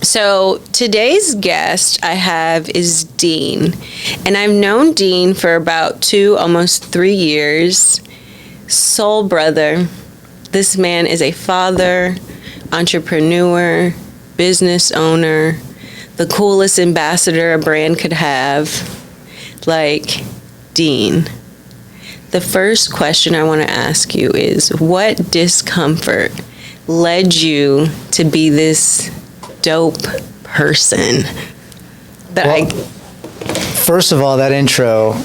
So today's guest I have is Dean, and I've known Dean for about almost 3 years. Soul brother. This man is a father, entrepreneur, business owner, the coolest ambassador a brand could have. Like, Dean, the first question I want to ask you is, what discomfort led you to be this dope person? First of all, that intro,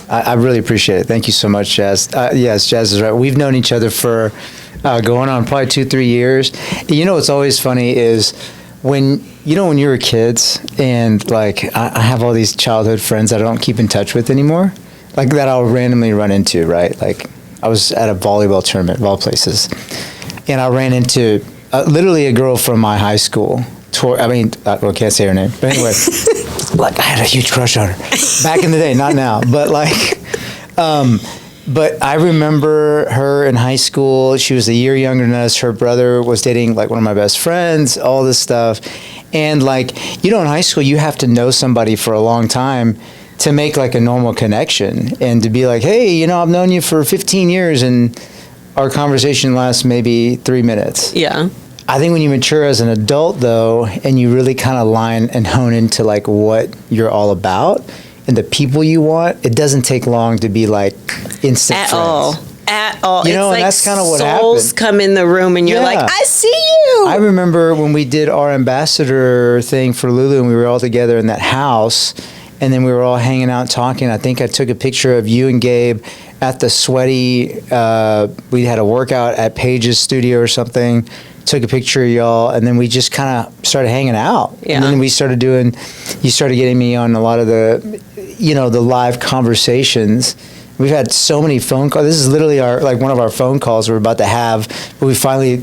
I really appreciate it. Thank you so much, Jazz. Yes, Jazz is right. We've known each other for going on probably 2-3 years. What's always funny is when you were kids and like I have all these childhood friends that I don't keep in touch with anymore, like that I'll randomly run into, right? Like I was at a volleyball tournament of all places, and I ran into literally a girl from my high school. I can't say her name, but anyway, like I had a huge crush on her back in the day, not now, but like, but I remember her in high school. She was a year younger than us. Her brother was dating like one of my best friends, all this stuff. And like, in high school, you have to know somebody for a long time to make like a normal connection and to be like, hey, I've known you for 15 years and our conversation lasts maybe 3 minutes. Yeah. I think when you mature as an adult, though, and you really kind of line and hone into like what you're all about and the people you want, it doesn't take long to be like instant friends. At all. It's and that's kind of what happened. Souls come in the room and you're like, I see you. I remember when we did our ambassador thing for Lulu and we were all together in that house and then we were all hanging out talking. I think I took a picture of you and Gabe at the sweaty, we had a workout at Paige's studio or something. Took a picture of y'all, and then we just kind of started hanging out. Yeah. And then you started getting me on a lot of the, the live conversations. We've had so many phone calls. This is literally one of our phone calls we're about to have, but we finally,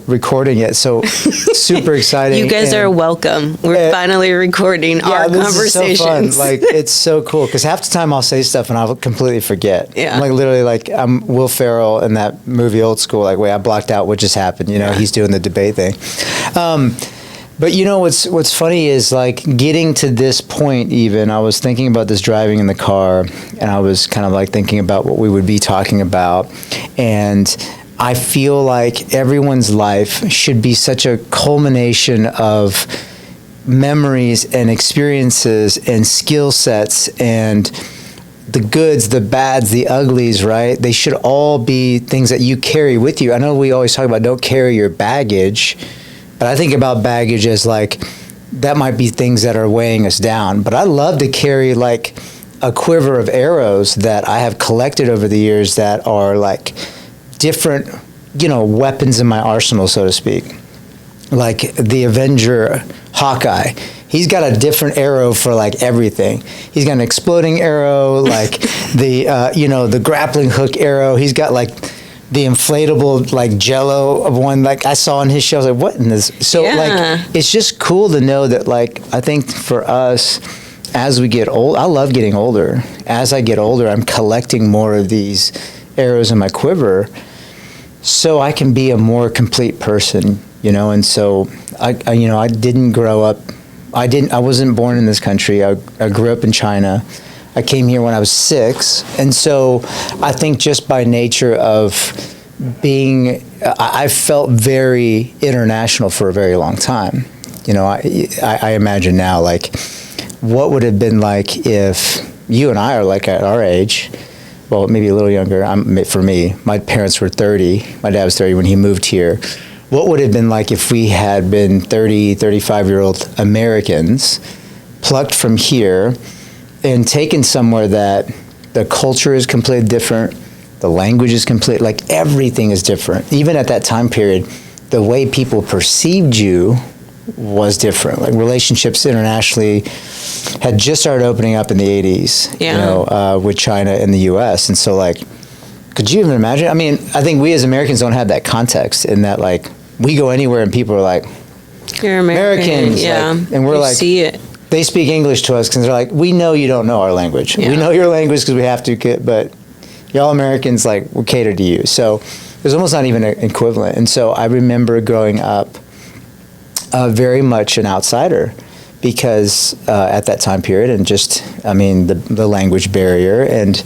recording it. So super exciting. You guys are welcome. We're finally recording our conversations. Is so fun. Like, it's so cool because half the time I'll say stuff and I'll completely forget. Yeah. I'm like literally like I'm Will Ferrell in that movie Old School. Like, wait, I blocked out what just happened. He's doing the debate thing. But what's funny is like getting to this point even, I was thinking about this driving in the car and I was kind of like thinking about what we would be talking about. And I feel like everyone's life should be such a culmination of memories and experiences and skill sets and the goods, the bads, the uglies, right? They should all be things that you carry with you. I know we always talk about don't carry your baggage. But I think about baggage as like, that might be things that are weighing us down. But I love to carry like a quiver of arrows that I have collected over the years that are like different, weapons in my arsenal, so to speak. Like the Avenger Hawkeye. He's got a different arrow for like everything. He's got an exploding arrow, like the grappling hook arrow. He's got like the inflatable like Jello of one like I saw on his show. I was like, what in this? So like it's just cool to know that like I think for us as we get old, I love getting older. As I get older, I'm collecting more of these arrows in my quiver so I can be a more complete person, and so I didn't grow up. I wasn't born in this country. I grew up in China. I came here when I was 6, and so I think just by nature of being, I felt very international for a very long time. I imagine now, like, what would have been like if you and I are like at our age, well, maybe a little younger. For me, my parents were 30. My dad was 30 when he moved here. What would it have been like if we had been 30, 35-year-old Americans plucked from here and taken somewhere that the culture is completely different, the language is complete, like everything is different. Even at that time period, the way people perceived you was different. Like relationships internationally had just started opening up in the 80s, with China and the US. And so like, could you even imagine? I mean, I think we as Americans don't have that context in that like, we go anywhere and people are like, you're Americans, like, and we're like, see it. They speak English to us because they're like, we know you don't know our language. Yeah. We know your language because we have to, but y'all Americans, like, we cater to you. So there's almost not even an equivalent. And so I remember growing up, very much an outsider because at that time period, and just, the language barrier. And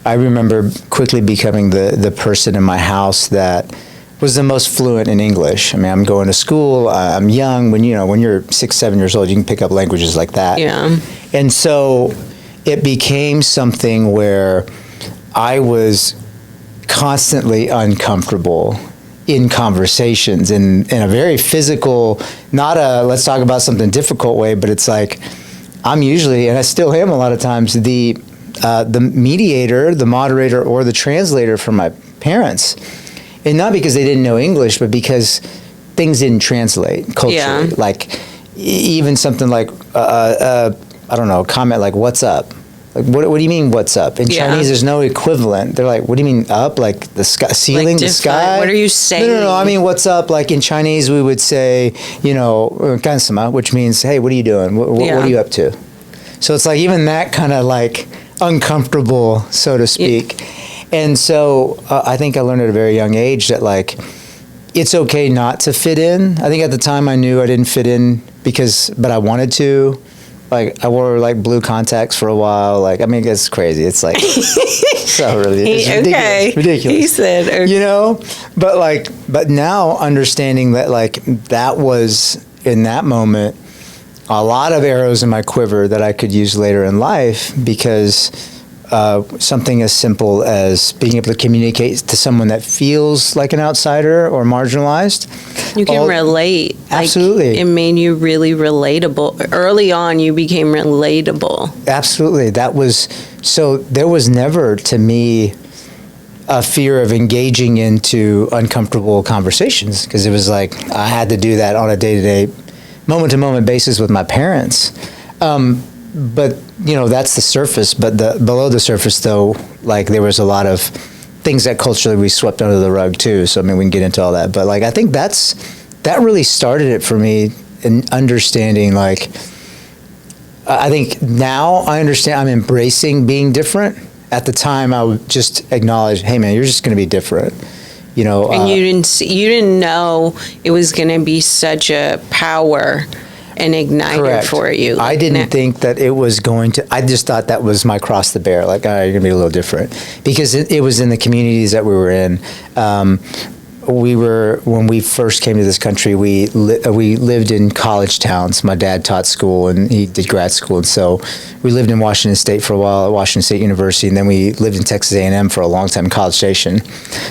I remember quickly becoming the person in my house that was the most fluent in English. I'm going to school, I'm young. When you're 6, 7 years old, you can pick up languages like that. Yeah. And so it became something where I was constantly uncomfortable in conversations in a very physical, not a let's talk about something difficult way, but it's like I'm usually, and I still am a lot of times, the mediator, the moderator, or the translator for my parents. And not because they didn't know English, but because things didn't translate culturally. Yeah. Like even something like, I don't know, a comment like, what's up? Like, what do you mean, what's up? In Chinese, there's no equivalent. They're like, what do you mean up? Like the sky, ceiling, like the sky? What are you saying? No. I mean, what's up? Like in Chinese, we would say, gansama, which means, hey, what are you doing? What are you up to? So it's like even that kind of like uncomfortable, so to speak. Yeah. And so I think I learned at a very young age that like it's okay not to fit in. I think at the time I knew I didn't fit in but I wanted to. Like I wore like blue contacts for a while. Like it's crazy. It's like so really it's ridiculous. Ridiculous. He said, okay. But now understanding that like that was in that moment a lot of arrows in my quiver that I could use later in life because. Something as simple as being able to communicate to someone that feels like an outsider or marginalized. You can relate. Absolutely. Like, it made you really relatable. Early on, you became relatable. Absolutely. There was never, to me, a fear of engaging into uncomfortable conversations because it was like I had to do that on a day-to-day, moment-to-moment basis with my parents. But that's the surface. But below the surface, though, like there was a lot of things that culturally we swept under the rug too. So we can get into all that. But like I think that really started it for me in understanding. Like I think now I understand. I'm embracing being different. At the time, I would just acknowledge, hey man, you're just going to be different. And you didn't know it was going to be such a power. An igniter correct. For you. Like I didn't think that it was going to, I just thought that was my cross the bear. Like, all right, you're going to be a little different. Because it was in the communities that we were in. When we first came to this country, we lived in college towns. My dad taught school and he did grad school. And so we lived in Washington State for a while at Washington State University. And then we lived in Texas A&M for a long time in College Station.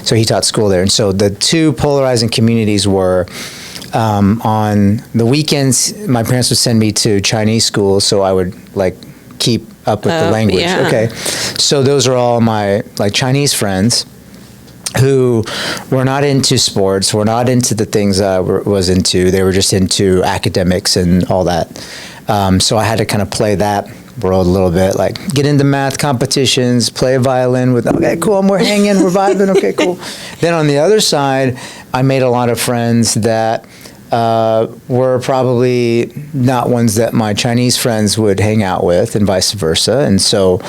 So he taught school there. And so the two polarizing communities were, on the weekends, my parents would send me to Chinese school, so I would like keep up with the language. Yeah. Okay, so those are all my like Chinese friends who were not into sports, were not into the things I was into. They were just into academics and all that. So I had to kind of play that world a little bit, like get into math competitions, play a violin with, okay, cool, we're hanging, we're vibing, okay, cool. Then on the other side, I made a lot of friends that were probably not ones that my Chinese friends would hang out with and vice versa. And so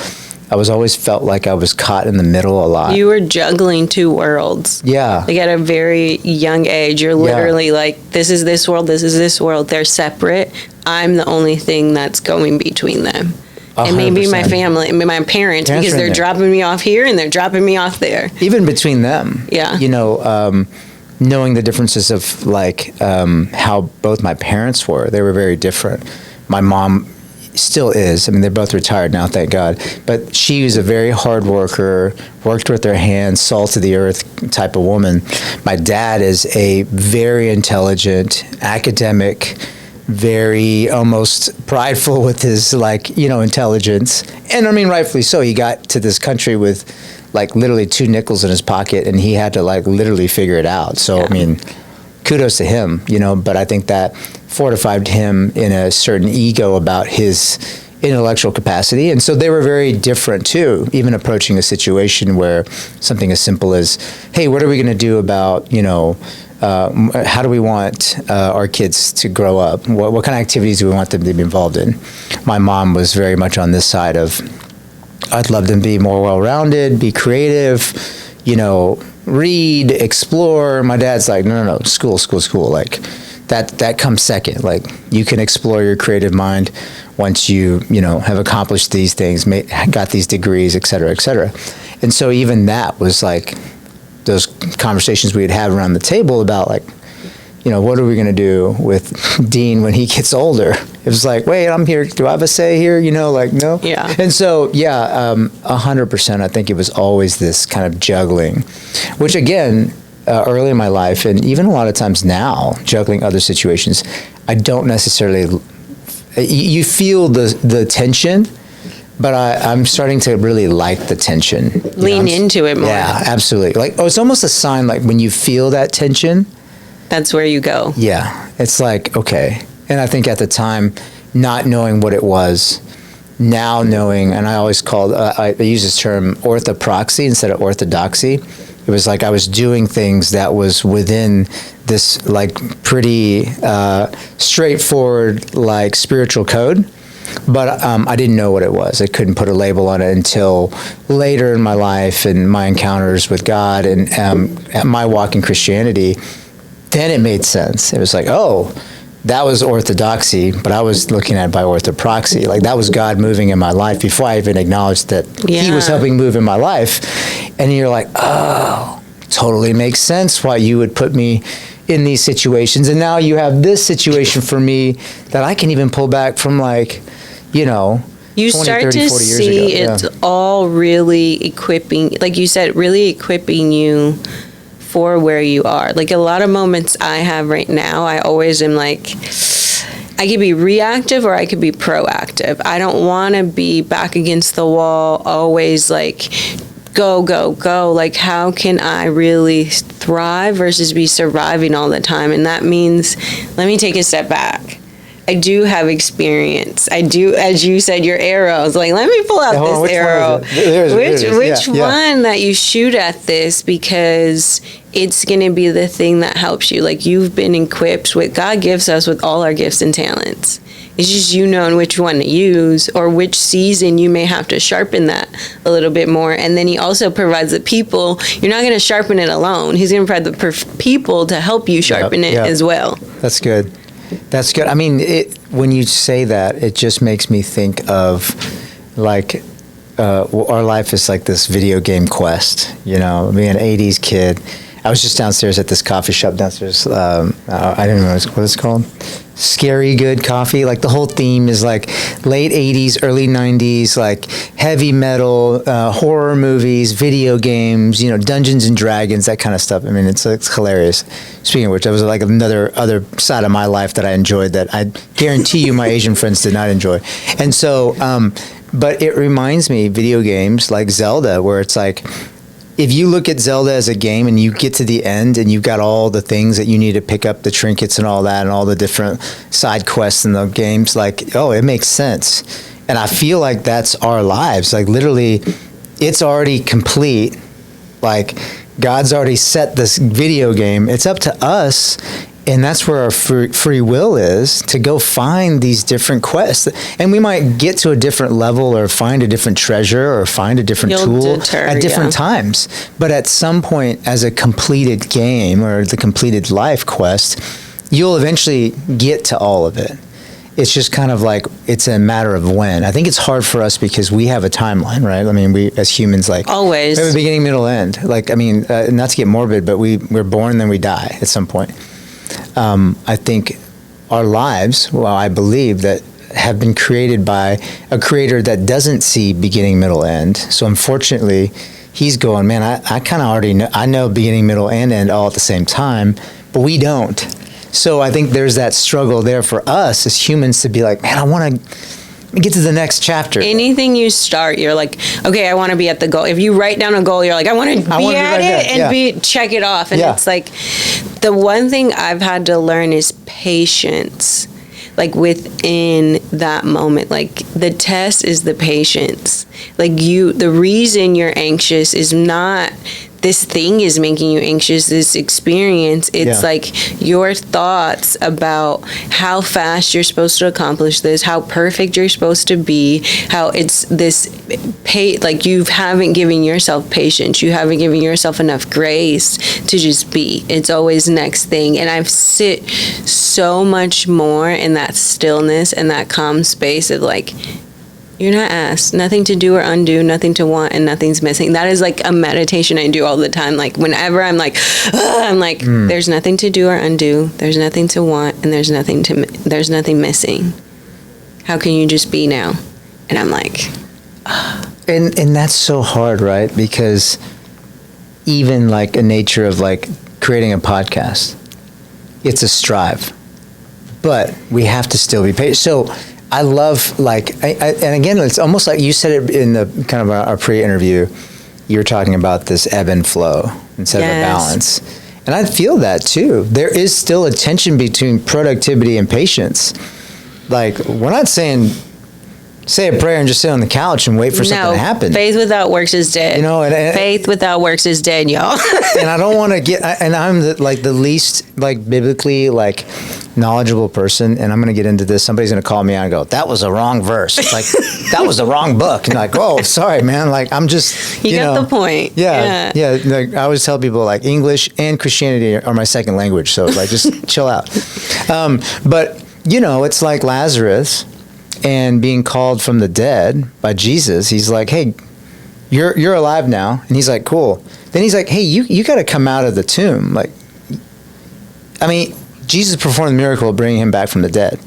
I was always felt like I was caught in the middle a lot. You were juggling two worlds. Yeah. Like at a very young age, you're literally like, this is this world, this is this world. They're separate. I'm the only thing that's going between them. 100%. And maybe my family, my parents because they're dropping me off here and they're dropping me off there. Even between them. Yeah. Knowing the differences of like how both my parents were. They were very different. My mom still is. I mean, they're both retired now, thank God. But she was a very hard worker, worked with her hands, salt of the earth type of woman. My dad is a very intelligent, academic, very almost prideful with his intelligence. And I mean, rightfully so. He got to this country with like literally 2 nickels in his pocket and he had to like literally figure it out. So, yeah. I mean, kudos to him, but I think that fortified him in a certain ego about his intellectual capacity. And so they were very different too, even approaching a situation where something as simple as, hey, what are we going to do about, how do we want our kids to grow up? What kind of activities do we want them to be involved in? My mom was very much on this side of, I'd love them to be more well-rounded, be creative, read, explore. My dad's like, no, school. Like, that comes second. Like, you can explore your creative mind once you have accomplished these things, got these degrees, et cetera, et cetera. And so even that was like those conversations we'd have around the table about, like, what are we going to do with Dean when he gets older? It was like, wait, I'm here. Do I have a say here? Like, no. Yeah. And so, 100%. I think it was always this kind of juggling, which again, early in my life, and even a lot of times now, juggling other situations, I don't necessarily. You feel the tension, but I'm starting to really like the tension. Lean into it more. Yeah, absolutely. Like, it's almost a sign. Like, when you feel that tension, that's where you go. Yeah. It's like, okay. And I think at the time, not knowing what it was, now knowing, and I always called, I use this term orthopraxy instead of orthodoxy. It was like I was doing things that was within this like pretty straightforward like spiritual code, but I didn't know what it was. I couldn't put a label on it until later in my life and my encounters with God and my walk in Christianity. Then it made sense. It was like, oh, that was orthodoxy, but I was looking at it by orthopraxy. Like, that was God moving in my life before I even acknowledged that he was helping move in my life. And you're like, oh, totally makes sense why you would put me in these situations. And now you have this situation for me that I can even pull back from, like, you 20, start 30, to see it's all really equipping, like you said, really equipping you for where you are. Like, a lot of moments I have right now, I always am like, I could be reactive or I could be proactive. I don't want to be back against the wall, always like, go, go, go. Like, how can I really thrive versus be surviving all the time? And that means, let me take a step back. I do have experience. I do, as you said, your arrows. Like, let me pull out this arrow. Which one that you shoot at this, because it's going to be the thing that helps you. Like, you've been equipped with, God gives us with all our gifts and talents. It's just you knowing which one to use or which season you may have to sharpen that a little bit more. And then he also provides the people. You're not going to sharpen it alone. He's going to provide the people to help you sharpen it as well. That's good. That's good. I mean, when you say that, it just makes me think of, like, our life is like this video game quest. Me, an 80s kid. I was just downstairs at this coffee shop downstairs. I don't know what it's called. Scary Good Coffee. Like, the whole theme is like late 80s, early 90s, like heavy metal, horror movies, video games, Dungeons and Dragons, that kind of stuff. I mean, it's hilarious. Speaking of which, that was like other side of my life that I enjoyed that I guarantee you my Asian friends did not enjoy. And so, but it reminds me, video games like Zelda, where it's like, if you look at Zelda as a game and you get to the end and you've got all the things that you need to pick up, the trinkets and all that, and all the different side quests in the games, like, oh, it makes sense. And I feel like that's our lives. Like, literally, it's already complete. Like, God's already set this video game. It's up to us. And that's where our free will is, to go find these different quests. And we might get to a different level or find a different treasure or find a different tool at different times. But at some point, as a completed game or the completed life quest, you'll eventually get to all of it. It's just kind of like, it's a matter of when. I think it's hard for us because we have a timeline, right? I mean, we as humans, like, always we have a beginning, middle, end. Like, I mean, not to get morbid, but we're born, then we die at some point. I think our lives, well, I believe that have been created by a creator that doesn't see beginning, middle, end. So unfortunately, he's going, man, I kind of already know, I know beginning, middle, and end all at the same time, but we don't. So I think there's that struggle there for us as humans to be like, man, I want to get to the next chapter. Anything you start, you're like, okay, I want to be at the goal. If you write down a goal, you're like, I want to be at it and check it off. And it's like, the one thing I've had to learn is patience. Like, within that moment, like, the test is the patience. Like, the reason you're anxious is not this thing is making you anxious, this experience. It's like your thoughts about how fast you're supposed to accomplish this, how perfect you're supposed to be, how it's this like you haven't given yourself patience, you haven't given yourself enough grace to just be. It's always next thing. And I've sit so much more in that stillness and that calm space of like, you're not asked, nothing to do or undo, nothing to want, and nothing's missing. That is like a meditation I do all the time. Like whenever I'm like, there's nothing to do or undo, there's nothing to want, and there's nothing missing. How can you just be now? And I'm like, and that's so hard, right? Because even like a nature of like creating a podcast, it's a strive, but we have to still be patient. So I love like, and again, it's almost like you said it in the kind of our pre-interview, you were talking about this ebb and flow instead of a balance. And I feel that too. There is still a tension between productivity and patience. Like we're not saying say a prayer and just sit on the couch and wait for something to happen. Faith without works is dead. You know, and faith without works is dead, y'all. And I don't want to get, and I'm the least like biblically like knowledgeable person, and I'm going to get into this. Somebody's going to call me out and go, "That was a wrong verse." It's like that was the wrong book. And like, oh, sorry, man. Like I'm just, you got the point. Yeah. Like, I always tell people like English and Christianity are my second language, so like just chill out. But you know, it's like Lazarus and being called from the dead by Jesus. He's like, hey, you're alive now. And he's like, cool. Then he's like, hey, you got to come out of the tomb. Like, I mean, Jesus performed the miracle of bringing him back from the dead.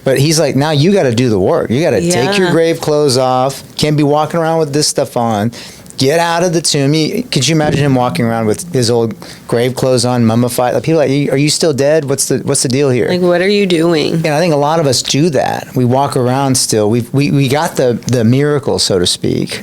But he's like, now you got to do the work. You got to take your grave clothes off. Can't be walking around with this stuff on. Get out of the tomb. Could you imagine him walking around with his old grave clothes on, mummified? Like, people are like, are you still dead? What's the deal here? Like, what are you doing? And I think a lot of us do that. We walk around still. We got the miracle, so to speak,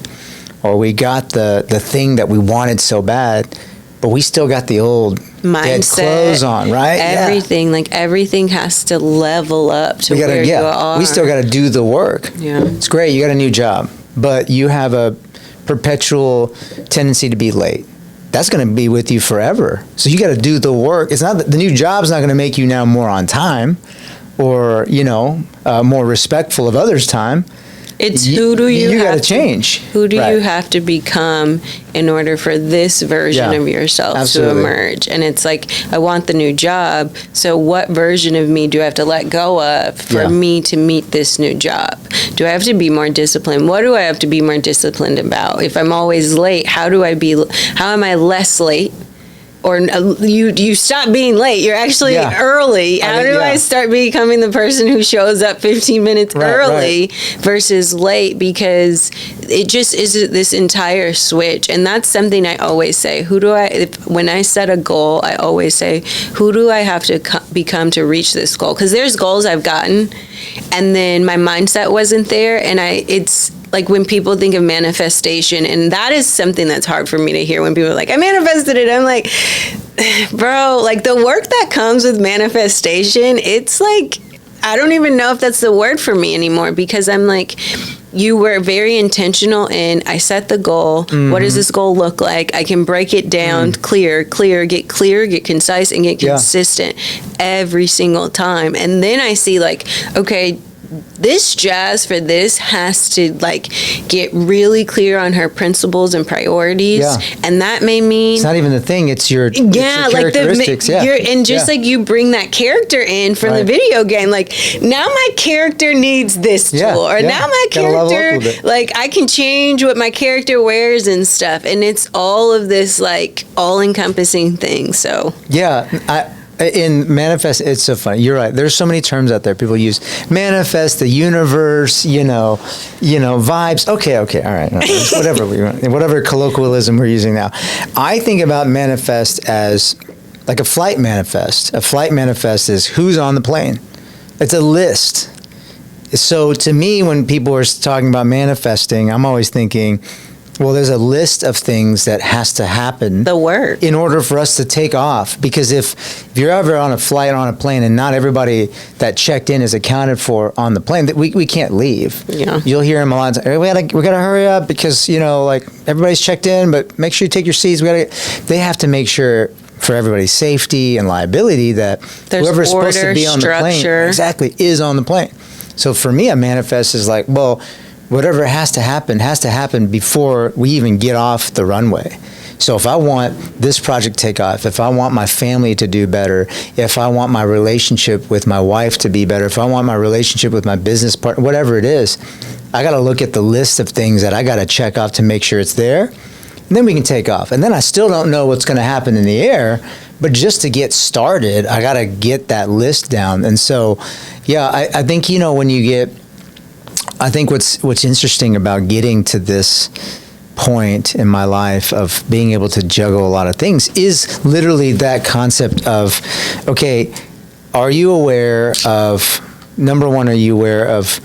or we got the thing that we wanted so bad, but we still got the old mindset, dead clothes on, right? Everything, like everything has to level up to where you are. We still got to do the work. Yeah, it's great. You got a new job, but you have a perpetual tendency to be late. That's going to be with you forever. So you got to do the work. It's not the new job's not going to make you now more on time, or more respectful of others' time. It's who do you got to change. Who do you have to become in order for this version of yourself to emerge? And it's like, I want the new job. So what version of me do I have to let go of for me to meet this new job? Do I have to be more disciplined? What do I have to be more disciplined about? If I'm always late, how am I less late? Or you stop being late. You're actually early. How do I start becoming the person who shows up 15 minutes early versus late? Because it just is this entire switch. And that's something I always say. When I set a goal, I always say, who do I have to become to reach this goal? Because there's goals I've gotten, and then my mindset wasn't there. And it's like when people think of manifestation, and that is something that's hard for me to hear when people are like, I manifested it. I'm like, bro, like the work that comes with manifestation, it's like, I don't even know if that's the word for me anymore, because I'm like, you were very intentional and I set the goal. Mm-hmm. What does this goal look like? I can break it down, clear, get concise, and get consistent every single time. And then I see like, okay, this Jazz for this has to like get really clear on her principles and priorities, and that may mean it's not even the thing; it's your characteristics. Like you bring that character in from the video game. Like now my character needs this tool, or now my character like I can change what my character wears and stuff, and it's all of this like all-encompassing thing. So in manifest, it's so funny. You're right. There's so many terms out there people use. Manifest, the universe, vibes. Okay, all right. Whatever colloquialism we're using now. I think about manifest as like a flight manifest. A flight manifest is who's on the plane. It's a list. So to me, when people are talking about manifesting, I'm always thinking, Well, there's a list of things that has to happen. The work. In order for us to take off. Because if you're ever on a flight on a plane and not everybody that checked in is accounted for on the plane, we can't leave. Yeah. You'll hear them a lot of times, we gotta hurry up because, like everybody's checked in, but make sure you take your seats. They have to make sure for everybody's safety and liability that there's whoever's order, supposed to be on structure. the plane exactly is on the plane. So for me, a manifest is like, well, whatever has to happen before we even get off the runway. So if I want this project to take off, if I want my family to do better, if I want my relationship with my wife to be better, if I want my relationship with my business partner, whatever it is, I got to look at the list of things that I got to check off to make sure it's there. And then we can take off. And then I still don't know what's going to happen in the air, but just to get started, I got to get that list down. And so, yeah, I think, when you get, I think what's interesting about getting to this point in my life of being able to juggle a lot of things is literally that concept of, okay, are you aware of, number one, are you aware of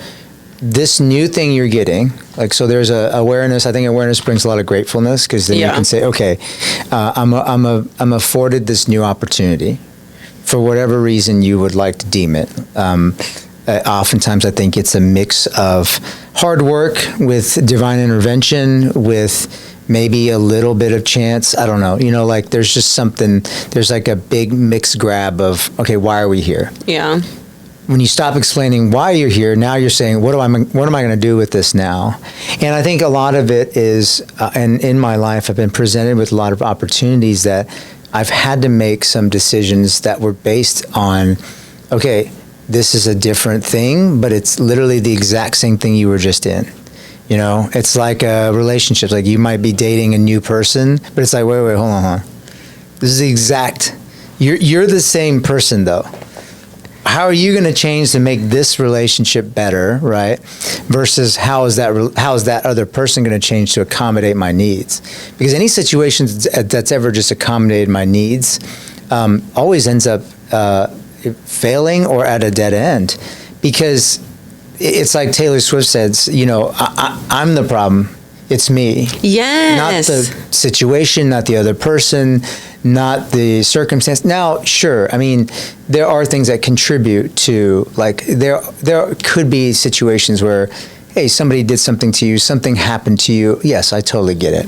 this new thing you're getting? Like, so there's a awareness. I think awareness brings a lot of gratefulness because then you can say, okay, I'm afforded this new opportunity for whatever reason you would like to deem it. Oftentimes I think it's a mix of hard work with divine intervention, with maybe a little bit of chance. I don't know. Like there's just something, there's like a big mixed grab of, okay, why are we here? Yeah. When you stop explaining why you're here, now you're saying, what am I going to do with this now? And I think a lot of it is, and in my life, I've been presented with a lot of opportunities that I've had to make some decisions that were based on, okay, this is a different thing, but it's literally the exact same thing you were just in. It's like a relationship. Like you might be dating a new person, but it's like, wait, hold on. This is the exact, you're the same person though. How are you going to change to make this relationship better, right? Versus how is that other person going to change to accommodate my needs? Because any situation that's ever just accommodated my needs always ends up failing or at a dead end, because it's like Taylor Swift says, I'm the problem. It's me. Yes. Not the situation, not the other person, not the circumstance. Now, sure, I mean, there are things that contribute to, like, there could be situations where, hey, somebody did something to you, something happened to you. Yes, I totally get it.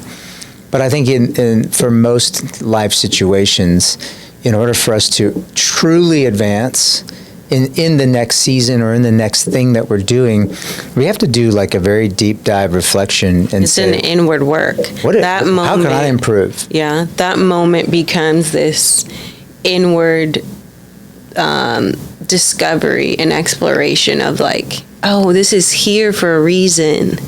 But I think for most life situations, in order for us to truly advance in the next season or in the next thing that we're doing, we have to do like a very deep dive reflection and it's an inward work. How can I improve? Yeah, that moment becomes this inward discovery and exploration of like, oh, this is here for a reason.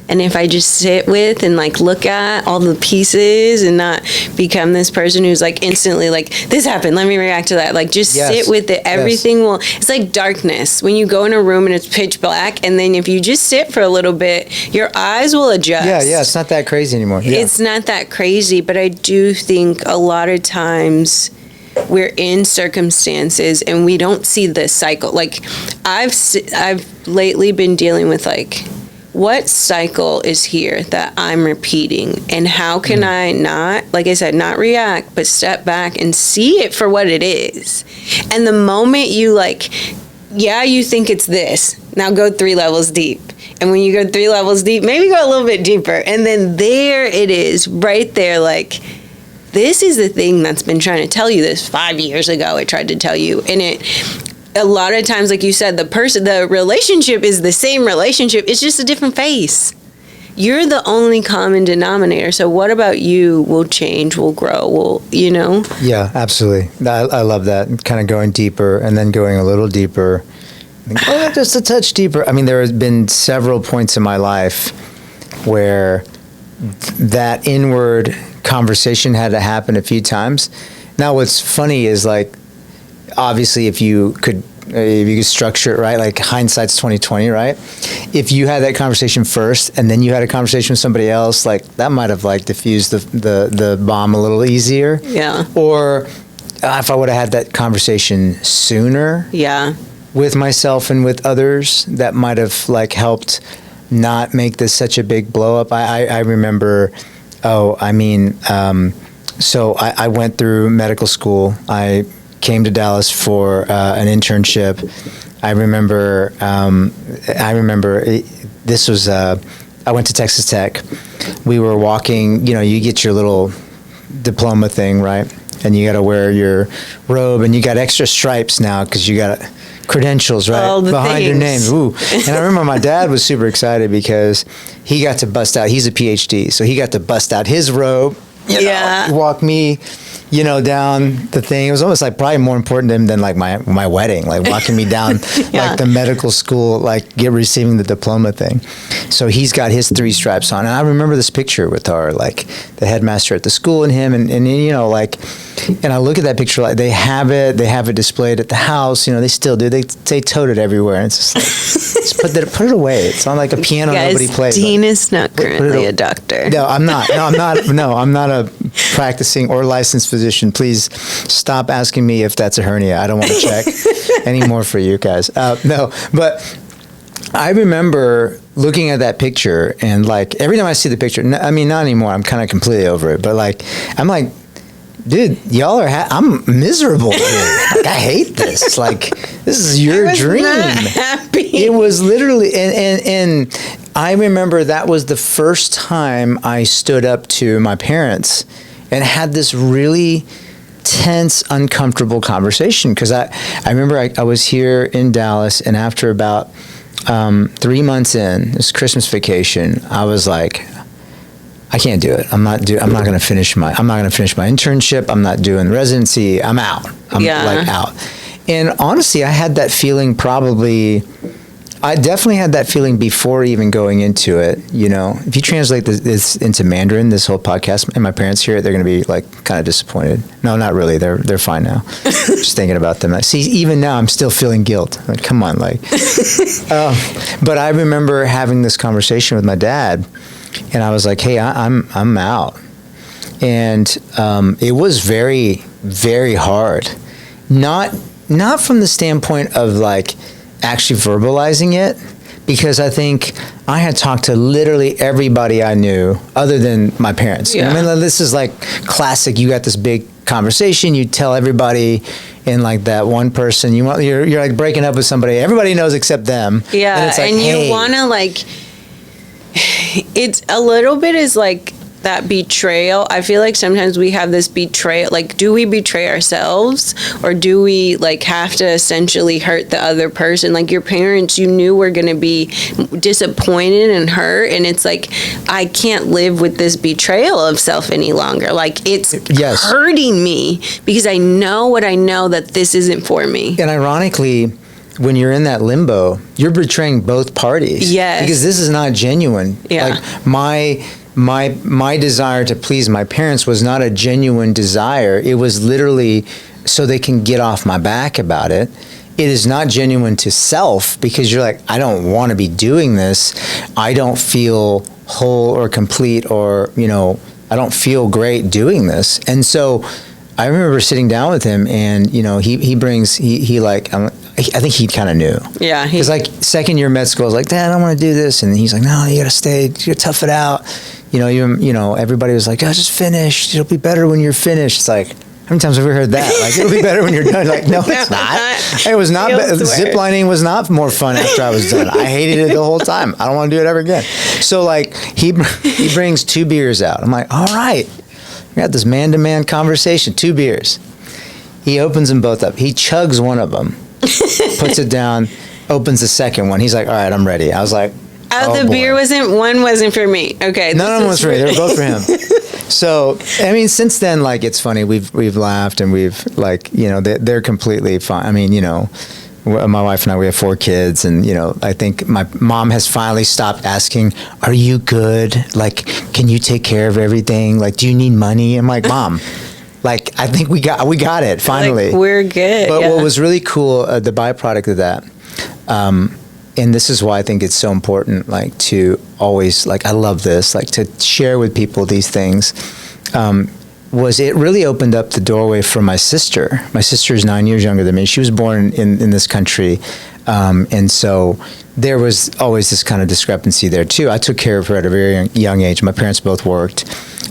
And if I just sit with and like look at all the pieces and not become this person who's like instantly like, this happened, let me react to that. Like just sit with it. Everything will, it's like darkness. When you go in a room and it's pitch black, and then if you just sit for a little bit, your eyes will adjust. Yeah, it's not that crazy anymore. Yeah. It's not that crazy, but I do think a lot of times we're in circumstances and we don't see the cycle. Like I've lately been dealing with like, what cycle is here that I'm repeating, and how can I not, like I said, not react, but step back and see it for what it is. And the moment you like, yeah, you think it's this, now go 3 levels deep. And when you go 3 levels deep, maybe go a little bit deeper. And then there it is, right there, like, this is the thing that's been trying to tell you this 5 years ago. It tried to tell you. And a lot of times, like you said, the relationship is the same relationship. It's just a different face. You're the only common denominator. So what about you will change, will grow, Yeah, absolutely. I love that. Kind of going deeper and then going a little deeper. Just a touch deeper. I mean, there has been several points in my life where that inward conversation had to happen a few times. Now, what's funny is like, obviously, if you could structure it right, like hindsight's 20/20, right? If you had that conversation first and then you had a conversation with somebody else, like that might have like diffused the bomb a little easier. Yeah. Or if I would have had that conversation sooner. Yeah. With myself and with others, that might have like helped not make this such a big blow up. I remember, so I went through medical school. I came to Dallas for an internship. I remember this was, I went to Texas Tech. We were walking, you get your little diploma thing, right? And you got to wear your robe, and you got extra stripes now because you got credentials, right? All the behind things. your name. Ooh. And I remember my dad was super excited because he got to bust out, he's a PhD, so he got to bust out his robe, walk me, down the thing. It was almost like probably more important to him than like my wedding, like walking me down like the medical school, like receiving the diploma thing. So he's got his 3 stripes on. And I remember this picture with our, like the headmaster at the school and him and and I look at that picture, like they have it displayed at the house, they still do. They tote it everywhere. And it's just like, just put it away. It's on like a piano nobody plays. Dean is not currently a doctor. No, I'm not. I'm not a practicing or licensed physician. Please stop asking me if that's a hernia. I don't want to check anymore for you guys. No, but I remember looking at that picture and like every time I see the picture, not anymore. I'm kind of completely over it. But like, I'm like, dude, y'all are. I'm miserable here. Like, I hate this. Like, this is your dream. Not happy. It was literally, and I remember that was the first time I stood up to my parents and had this really tense, uncomfortable conversation. Because I remember I was here in Dallas, and after about 3 months in, this Christmas vacation, I was like, I can't do it. I'm not going to finish my internship. I'm not doing residency. I'm out. I'm like out. And honestly, I had that feeling I definitely had that feeling before even going into it. If you translate this into Mandarin, this whole podcast, and my parents hear it, they're going to be like kind of disappointed. No, not really. They're fine now. Just thinking about them. See, even now I'm still feeling guilt. Like, come on, like. But I remember having this conversation with my dad, and I was like, "Hey, I'm out," and it was very, very hard. Not from the standpoint of like actually verbalizing it, because I think I had talked to literally everybody I knew other than my parents. Yeah. This is like classic. You got this big conversation, you tell everybody, and like that one person you're like breaking up with somebody everybody knows except them. Yeah, and, it's like, and hey. You want to like, it's a little bit is like that betrayal. I feel like sometimes we have this betrayal. Like, do we betray ourselves, or do we like have to essentially hurt the other person? Like your parents, you knew were going to be disappointed and hurt, and it's like, I can't live with this betrayal of self any longer. Like it's hurting me because I know what I know that this isn't for me. And ironically, when you're in that limbo, you're betraying both parties. Yes. Because this is not genuine. Yeah. Like my desire to please my parents was not a genuine desire. It was literally so they can get off my back about it. It is not genuine to self, because you're like, I don't want to be doing this. I don't feel whole or complete, or, I don't feel great doing this. And so I remember sitting down with him, and, I think he kind of knew. Yeah. Because like second year med school, I was like, Dad, I want to do this. And he's like, no, you got to stay. You got to tough it out. Everybody was like, oh, just finish. It'll be better when you're finished. It's like, how many times have we heard that? Like, it'll be better when you're done. Like, no, it's not. It was not. Ziplining was not more fun after I was done. I hated it the whole time. I don't want to do it ever again. So like he brings 2 beers out. I'm like, all right. We got this man-to-man conversation, 2 beers. He opens them both up. He chugs one of them, puts it down, opens the second one. He's like, all right, I'm ready. I was like, the beer wasn't for me. Okay. None of them was for me. They were both for him. So, since then, like, it's funny. We've laughed, and we've like, they're completely fine. My wife and I, we have 4 kids, and I think my mom has finally stopped asking, "Are you good? Like, can you take care of everything? Like, do you need money?" I'm like, "Mom, like, I think we got it finally. Like, we're good." But what was really cool, the byproduct of that, and this is why I think it's so important, like, to always, like, I love this, like, to share with people these things. Was it really opened up the doorway for my sister. My sister is 9 years younger than me. She was born in this country. And so there was always this kind of discrepancy there too. I took care of her at a very young age. My parents both worked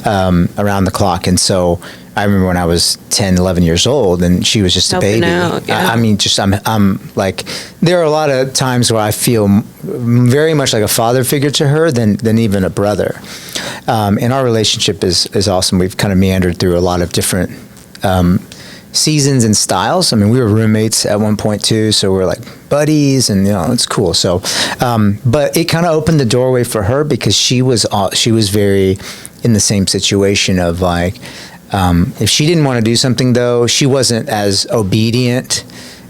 around the clock. And so I remember when I was 10, 11 years old and she was just a baby. Out, yeah. I mean, I'm like, there are a lot of times where I feel very much like a father figure to her than even a brother. And our relationship is awesome. We've kind of meandered through a lot of different seasons and styles. I mean, we were roommates at one point too, so we're like buddies, and it's cool. So, but it kind of opened the doorway for her because she was very in the same situation of like, if she didn't want to do something though, she wasn't as obedient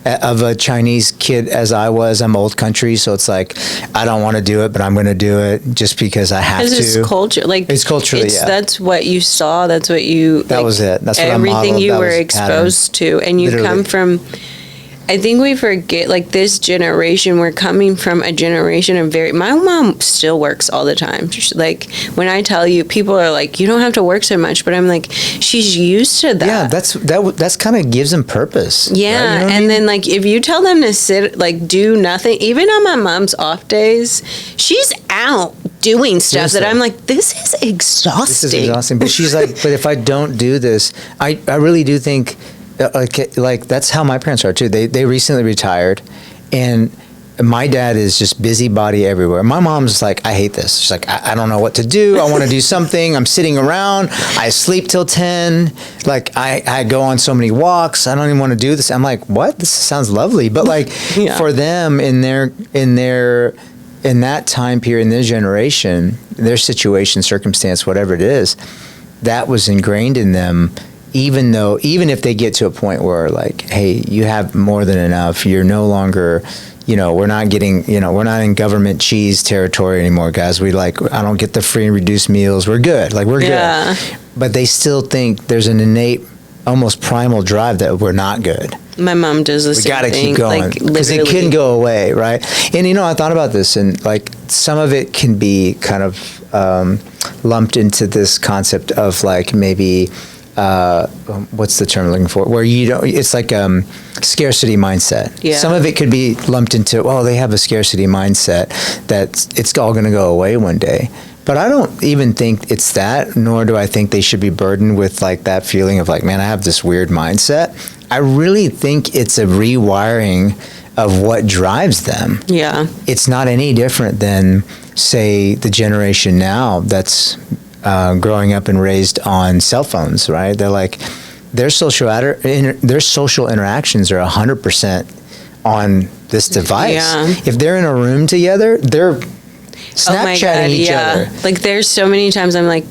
of a Chinese kid as I was. I'm old country, so it's like I don't want to do it, but I'm going to do it just because I have to. It's culture, like it's culturally. That's what you saw. That's what you. That was it. That's what everything you were exposed to, and you come from. I think we forget, like, this generation, we're coming from a generation of my mom still works all the time. Like, when I tell you, people are like, you don't have to work so much, but I'm like, she's used to that. Yeah, that's kind of gives them purpose. Yeah, right? And then, like, if you tell them to sit, like, do nothing, even on my mom's off days, she's out doing stuff that I'm like, this is exhausting. This is exhausting. But she's like, but if I don't do this, I really do think, like that's how my parents are too. They recently retired, and my dad is just busybody everywhere. My mom's like, I hate this. She's like, I don't know what to do. I want to do something. I'm sitting around. I sleep till 10. Like I go on so many walks. I don't even want to do this. I'm like, what? This sounds lovely. But like for them in that time period, in their generation, their situation, circumstance, whatever it is, that was ingrained in them. Even if they get to a point where like, hey, you have more than enough, you're no longer, we're not in government cheese territory anymore, guys. I don't get the free and reduced meals. We're good. Like we're good. But they still think there's an innate, almost primal drive that we're not good. My mom does the same thing. We got to keep going because it can go away, right? And I thought about this, and like some of it can be kind of lumped into this concept of like maybe. What's the term I'm looking for? Where it's like scarcity mindset. Yeah. Some of it could be lumped into, they have a scarcity mindset that it's all going to go away one day. But I don't even think it's that, nor do I think they should be burdened with like that feeling of like, man, I have this weird mindset. I really think it's a rewiring of what drives them. Yeah. It's not any different than, say, the generation now that's growing up and raised on cell phones, right? They're like, their social interactions are 100% on this device. Yeah. If they're in a room together, they're Snapchatting each other. Like, there's so many times I'm like,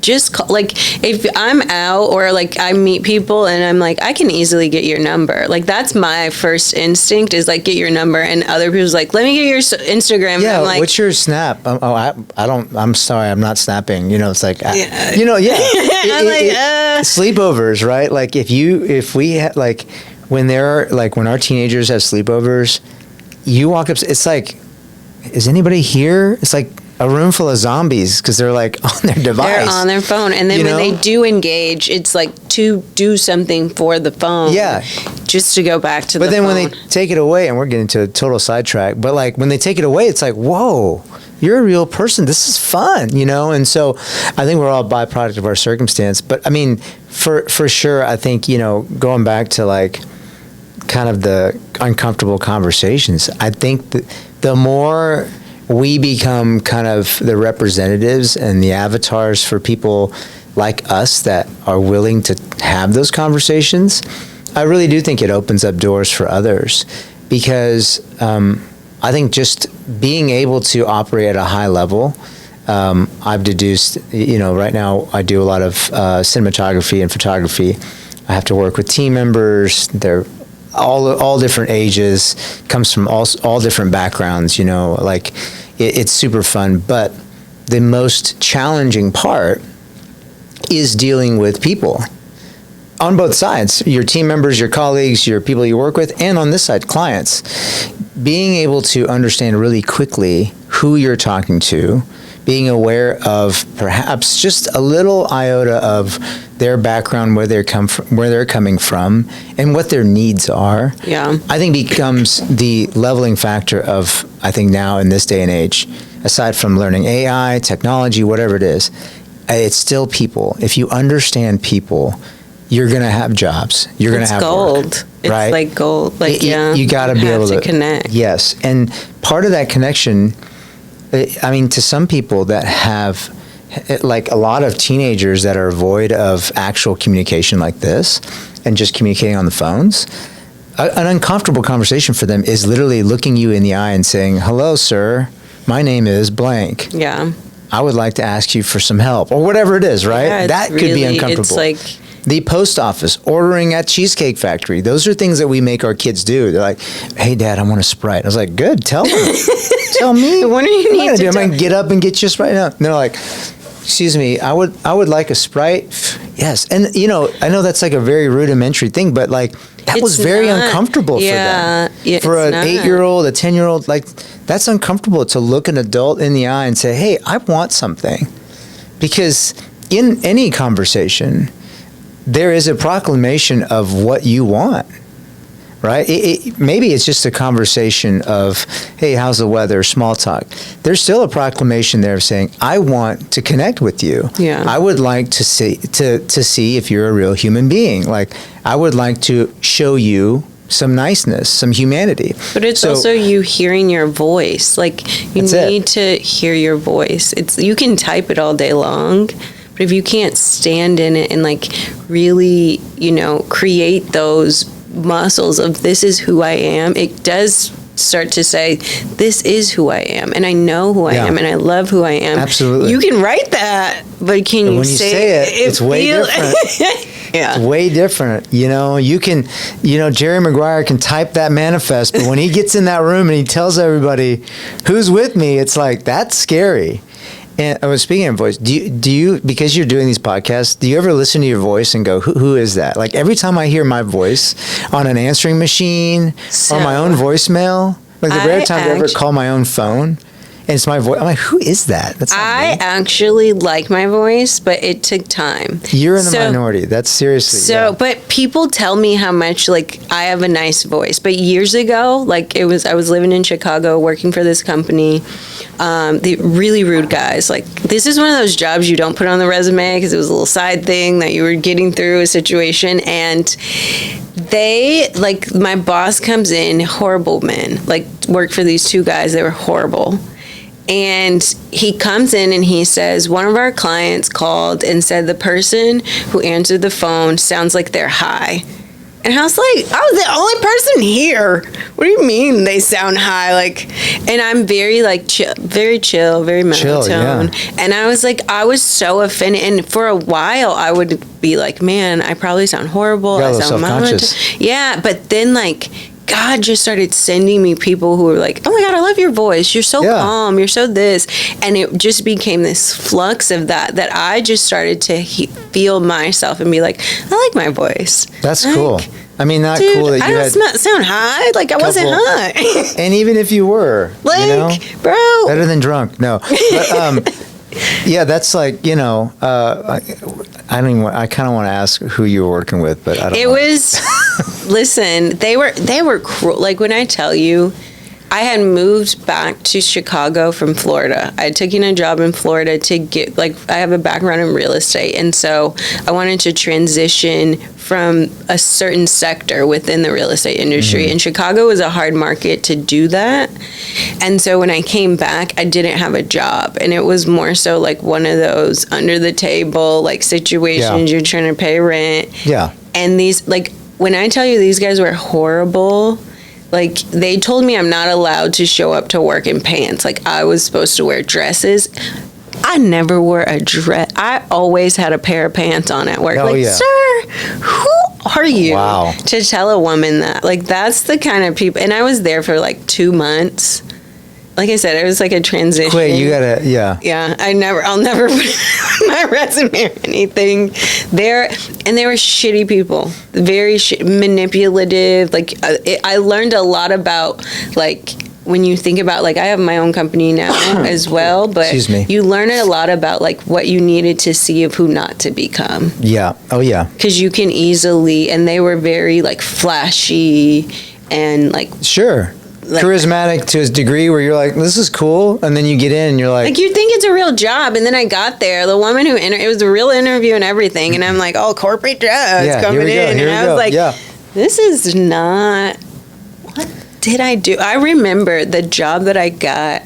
just call, like if I'm out or like I meet people and I'm like, I can easily get your number. Like that's my first instinct is like get your number, and other people's like, let me get your Instagram. Yeah, I'm like, what's your Snap? I don't. I'm sorry, I'm not snapping. It's like, yeah. Sleepovers, right? Like if we had like when our teenagers have sleepovers, you walk up, it's like, is anybody here? It's like a room full of zombies because they're like on their device. They're on their phone. And then when they do engage, it's like to do something for the phone. Yeah. Just to go back to the phone. But then when they take it away, and we're getting to a total sidetrack, but like when they take it away, it's like, whoa, you're a real person. This is fun, And so I think we're all a byproduct of our circumstance. But I mean, for sure, I think, going back to like kind of the uncomfortable conversations, I think that the more we become kind of the representatives and the avatars for people like us that are willing to have those conversations, I really do think it opens up doors for others, because I think just being able to operate at a high level, I've deduced, right now I do a lot of cinematography and photography. I have to work with team members. They're all different ages, comes from all different backgrounds, like it's super fun. But the most challenging part is dealing with people on both sides, your team members, your colleagues, your people you work with, and on this side, clients. Being able to understand really quickly who you're talking to, being aware of perhaps just a little iota of their background, where they're coming from, and what their needs are. Yeah. I think becomes the leveling factor of, I think now in this day and age, aside from learning AI, technology, whatever it is, it's still people. If you understand people, you're going to have jobs. You're going to have gold. Work, it's right? like gold. Like, you got to be able to connect. Yes. And part of that connection, I mean, to some people that have, like a lot of teenagers that are void of actual communication like this and just communicating on the phones, an uncomfortable conversation for them is literally looking you in the eye and saying, "Hello, sir, my name is blank. Yeah. I would like to ask you for some help," or whatever it is, right? Yeah, that could be uncomfortable. It's like the post office, ordering at Cheesecake Factory. Those are things that we make our kids do. They're like, "Hey, Dad, I want a Sprite." I was like, "Good, tell me. Tell me. What do you need to do? I'm going to get up and get you a Sprite now." And they're like, "Excuse me, I would like a Sprite." Yes. And, you know, I know that's like a very rudimentary thing, but like that was very uncomfortable for them. Yeah, for an 8-year-old, a 10-year-old, like that's uncomfortable to look an adult in the eye and say, "Hey, I want something." Because in any conversation, there is a proclamation of what you want, right? Maybe it's just a conversation of, "Hey, how's the weather?" Small talk. There's still a proclamation there of saying, "I want to connect with you. Yeah. I would like to see if you're a real human being. Like, I would like to show you some niceness, some humanity." But it's also you hearing your voice. Like, you need to hear your voice. You can type it all day long, but if you can't stand in it and like really, you know, create those muscles of this is who I am, it does start to say, this is who I am, and I know who I am, and I love who I am. Absolutely. You can write that, but can you say it? It's way different. Yeah. It's way different. You know, Jerry Maguire can type that manifest, but when he gets in that room and he tells everybody who's with me, it's like, that's scary. And I was speaking of voice. Do you, because you're doing these podcasts, do you ever listen to your voice and go, who is that? Like every time I hear my voice on an answering machine or my own voicemail, like the rare time I ever call my own phone, and it's my voice, I'm like, who is that? That's not me. Actually like my voice, but it took time. You're in the minority. That's seriously. But people tell me how much like I have a nice voice. But years ago, like I was living in Chicago working for this company. The really rude guys. Like, this is one of those jobs you don't put on the resume because it was a little side thing that you were getting through a situation, and they, like, my boss comes in, horrible men, like, worked for these two guys, they were horrible. And he comes in and he says, one of our clients called and said the person who answered the phone sounds like they're high. And I was like, I was the only person here. What do you mean they sound high? Like, and I'm very like chill, very monotone. Yeah. And I was like, I was so offended. And for a while, I would be like, man, I probably sound horrible. I sound monotone. Yeah, but then like, God just started sending me people who were like, oh my God, I love your voice. You're so calm. You're so this. And it just became this flux of that I just started to feel myself and be like, I like my voice. That's like, cool. I mean, not dude, cool that you I don't sound high. Like, I wasn't high. And even if you were, like, you know, bro. better than drunk. No. But, yeah, that's like, you know, I kind of want to ask who you were working with, but I don't know. It was, listen, they were cruel. Like, when I tell you, I had moved back to Chicago from Florida. I had taken a job in Florida to get, like, I have a background in real estate, and so I wanted to transition from a certain sector within the real estate industry. Mm-hmm. And Chicago was a hard market to do that. And so when I came back, I didn't have a job. And it was more so like one of those under the table, like, situations. You're trying to pay rent. Yeah. And these, like, when I tell you these guys were horrible, like, they told me I'm not allowed to show up to work in pants. Like, I was supposed to wear dresses. I never wore a dress. I always had a pair of pants on at work. Sir, who are you to tell a woman that? Like, that's the kind of people. And I was there for like 2 months. Like I said, it was like a transition. Wait, you gotta, Yeah, I'll never put it on my resume or anything. They were shitty people. Very manipulative. Like, I learned a lot about, like, when you think about, like, I have my own company now as well, but Excuse me. you learn a lot about, like, what you needed to see of who not to become. Yeah. Oh, yeah. Because you can easily, and they were very, like, flashy and, like, Sure. Like, charismatic to a degree where you're like, this is cool. And then you get in and you're like, you think it's a real job. And then I got there, the woman who it was a real interview and everything. And I'm like, oh, corporate jobs coming in. And I was like, this is not, what did I do? I remember the job that I got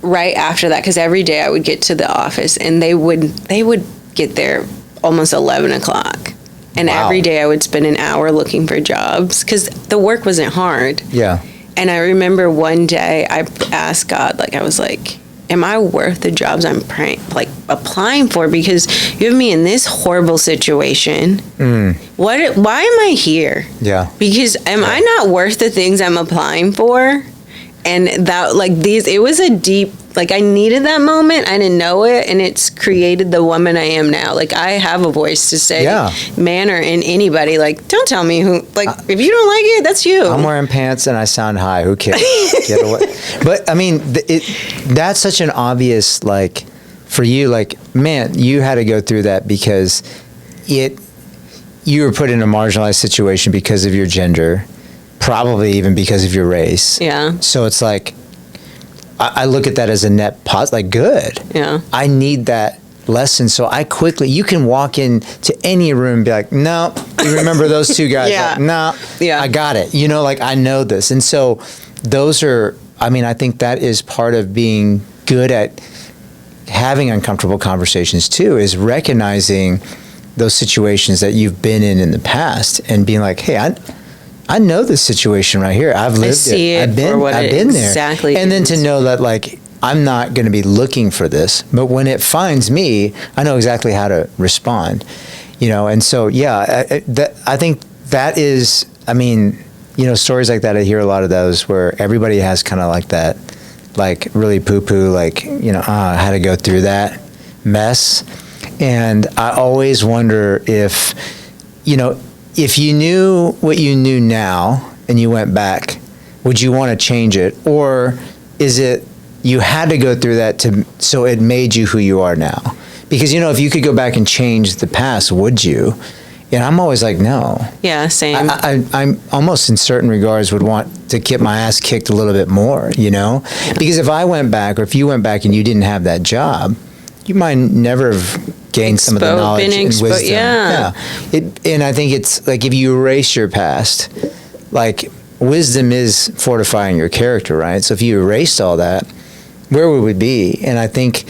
right after that, because every day I would get to the office and they would get there almost 11 o'clock. And every day I would spend an hour looking for jobs because the work wasn't hard. Yeah. And I remember one day I asked God, like, I was like, am I worth the jobs I'm applying for? Because you have me in this horrible situation. Why am I here? Yeah. Because am I not worth the things I'm applying for? And that, like, it was a deep, like, I needed that moment. I didn't know it, and it's created the woman I am now. Like, I have a voice to say, man or in anybody, like, don't tell me who, like, if you don't like it, that's you. I'm wearing pants and I sound high. Who cares? Get away. But, I mean, that's such an obvious, like, for you, like, man, you had to go through that because you were put in a marginalized situation because of your gender. Probably even because of your race. Yeah. So it's like, I look at that as a net positive, like, good. Yeah. I need that lesson. So you can walk into any room and be like, no, you remember those two guys? Yeah. Like, no, I got it. You know, like, I know this. And so I think that is part of being good at having uncomfortable conversations too, is recognizing those situations that you've been in the past and being like, hey, I know this situation right here. I've lived it. I've been there. Exactly. And then to know that, like, I'm not going to be looking for this, but when it finds me, I know exactly how to respond. You know, and so I think that is. I mean, you know, stories like that. I hear a lot of those where everybody has kind of like that, like, really poo-poo, like, you know, I had to go through that mess, and I always wonder if, you know, if you knew what you knew now and you went back, would you want to change it? Or is it you had to go through that so it made you who you are now? Because, you know, if you could go back and change the past, would you? And I'm always like, no. Yeah, same. I'm almost in certain regards would want to get my ass kicked a little bit more, you know? Yeah. Because if I went back, or if you went back and you didn't have that job, you might never have gained some of the knowledge and wisdom. Yeah. And I think it's like, if you erase your past, like, wisdom is fortifying your character, right? So if you erased all that, where would we be? And I think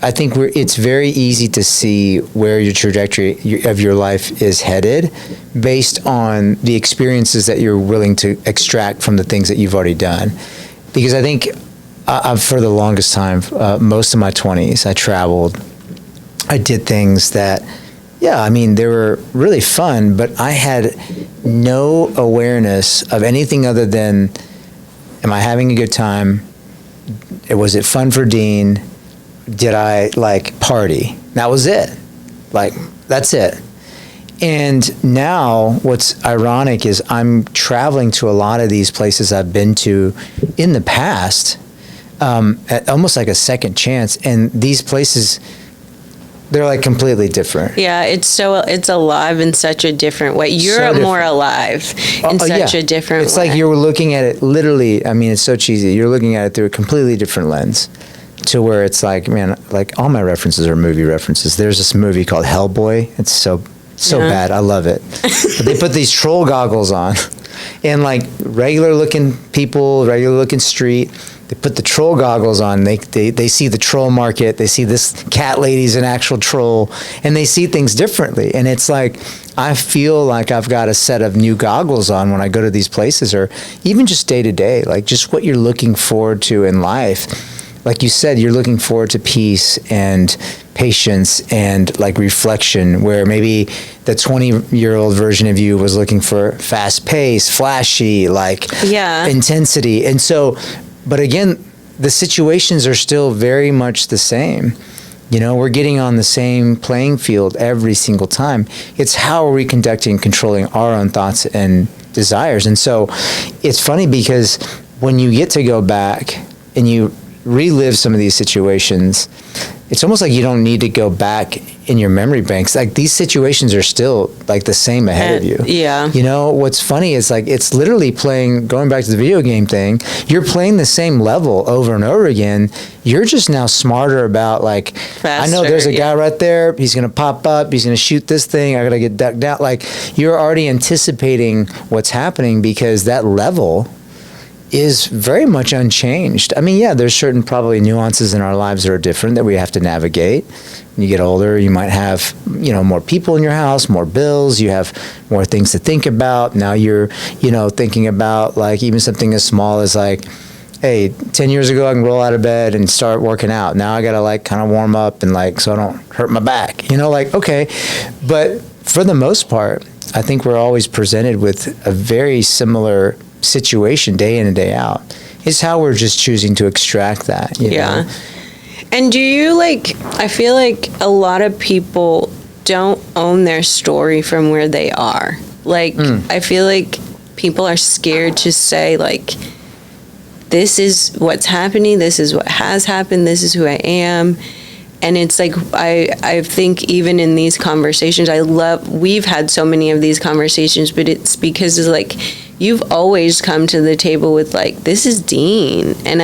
it's very easy to see where your trajectory of your life is headed based on the experiences that you're willing to extract from the things that you've already done. Because I think for the longest time, most of my 20s, I traveled. I did things that, I mean, they were really fun, but I had no awareness of anything other than, am I having a good time? Was it fun for Dean? Did I, like, party? That was it. Like, that's it. And now what's ironic is I'm traveling to a lot of these places I've been to in the past, at almost like a second chance. And these places, they're, like, completely different. Yeah, it's alive in such a different way. You're more alive in such a different way. It's like you're looking at it literally, I mean, it's so cheesy. You're looking at it through a completely different lens, to where it's like, man, like, all my references are movie references. There's this movie called Hellboy. It's so bad. I love it. But they put these troll goggles on, and, like, regular looking people, regular looking street, they put the troll goggles on. They see the troll market. They see this cat lady's an actual troll, and they see things differently. And it's like, I feel like I've got a set of new goggles on when I go to these places, or even just day to day, like, just what you're looking forward to in life. Like you said, you're looking forward to peace and patience and, like, reflection, where maybe the 20-year-old version of you was looking for fast pace, flashy, like, intensity. And so, but again, the situations are still very much the same. You know, we're getting on the same playing field every single time. It's how are we conducting, controlling our own thoughts and desires. And so it's funny because when you get to go back and you relive some of these situations, it's almost like you don't need to go back in your memory banks. Like these situations are still like the same ahead of you. Yeah. You know, what's funny is like, it's literally going back to the video game thing, you're playing the same level over and over again. You're just now smarter about like, Faster, I know there's a guy right there. He's going to pop up. He's going to shoot this thing. I got to get ducked out. Like you're already anticipating what's happening because that level is very much unchanged. I mean, yeah, there's certain probably nuances in our lives that are different that we have to navigate. When you get older, you might have, more people in your house, more bills, you have more things to think about. Now you're, thinking about like even something as small as like, hey, 10 years ago I can roll out of bed and start working out. Now I got to like kind of warm up and like so I don't hurt my back. Like, okay. But for the most part, I think we're always presented with a very similar situation day in and day out. It's how we're just choosing to extract that. You know? And do you I feel like a lot of people don't own their story from where they are. I feel like people are scared to say this is what's happening, this is what has happened, this is who I am. And it's like, I think even in these conversations, we've had so many of these conversations, but it's because it's like, you've always come to the table with this is Dean. And